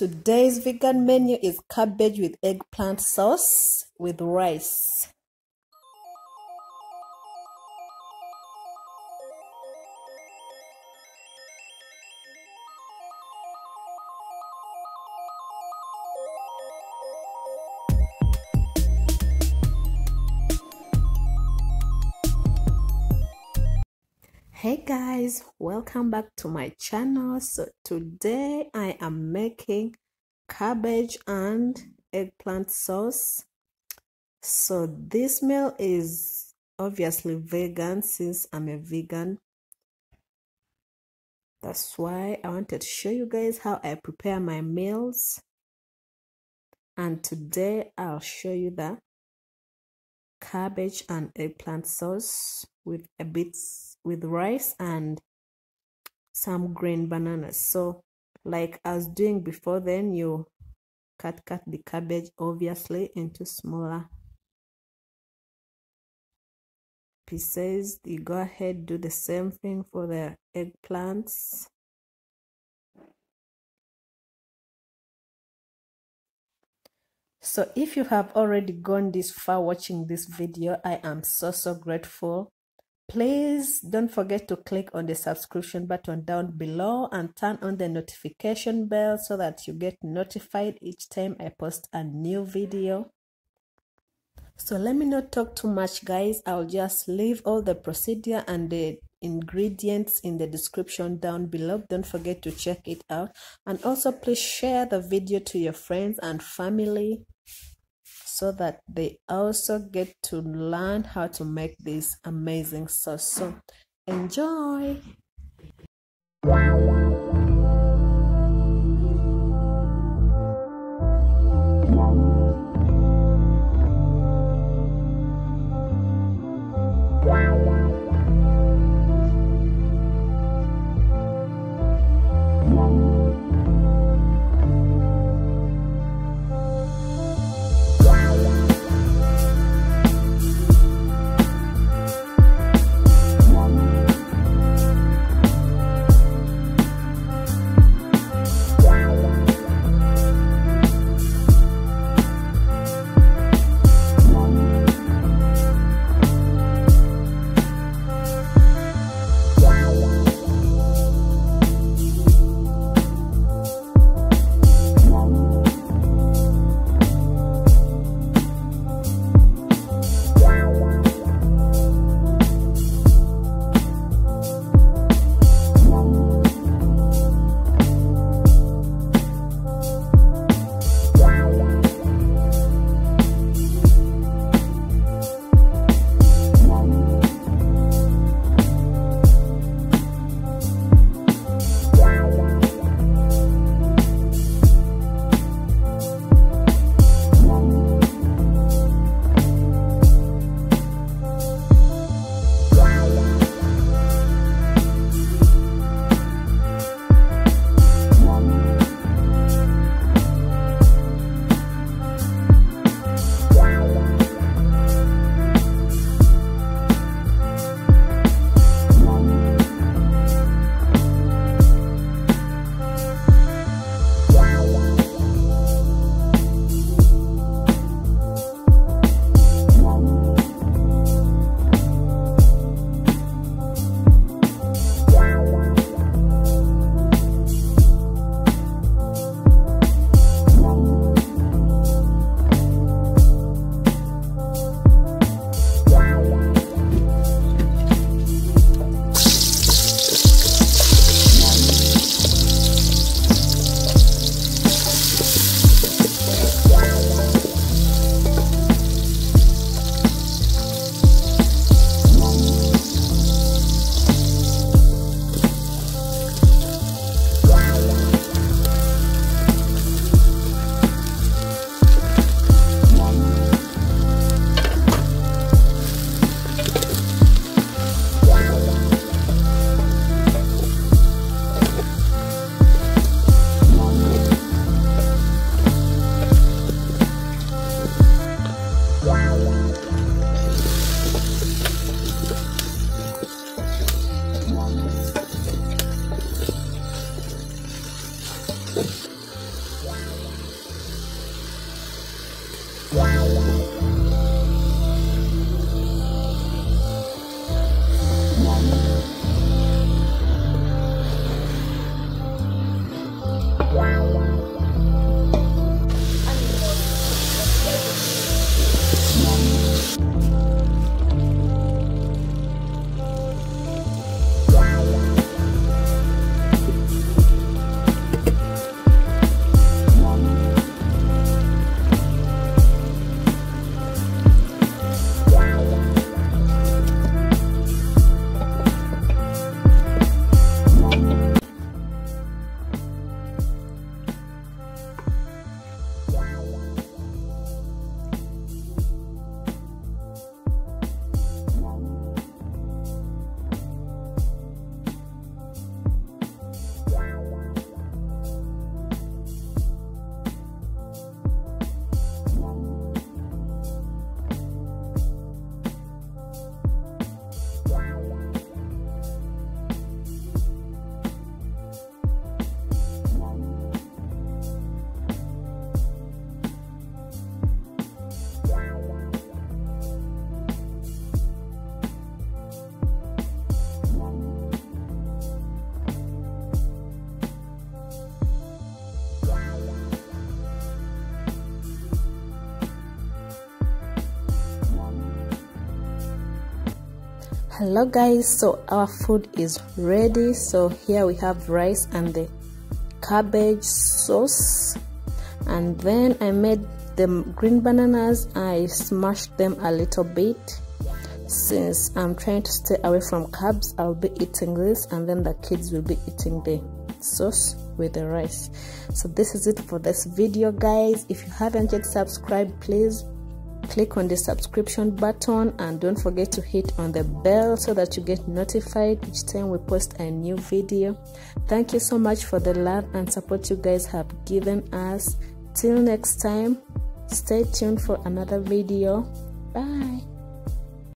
Today's vegan menu is cabbage with eggplant sauce with rice. Hey guys, welcome back to my channel. So today I am making cabbage and eggplant sauce. So this meal is obviously vegan since I'm a vegan. That's why I wanted to show you guys how I prepare my meals. And today I'll show you the cabbage and eggplant sauce with with rice and some green bananas. So like I was doing before, then you cut the cabbage obviously into smaller pieces. You go ahead, do the same thing for the eggplants. So if you have already gone this far watching this video, I am so grateful. Please don't forget to click on the subscription button down below and turn on the notification bell so that you get notified each time I post a new video. So let me not talk too much, guys. I'll just leave all the procedure and the ingredients in the description down below. Don't forget to check it out. And also please share the video to your friends and family so that they also get to learn how to make this amazing sauce. So enjoy! Hello guys, so our food is ready. So here we have rice and the cabbage sauce, and then I made the green bananas. I smashed them a little bit. Since I'm trying to stay away from carbs, I'll be eating this, and then the kids will be eating the sauce with the rice. So this is it for this video guys. If you haven't yet subscribed, please click on the subscription button and don't forget to hit on the bell so that you get notified each time we post a new video. Thank you so much for the love and support you guys have given us. Till next time, stay tuned for another video. Bye.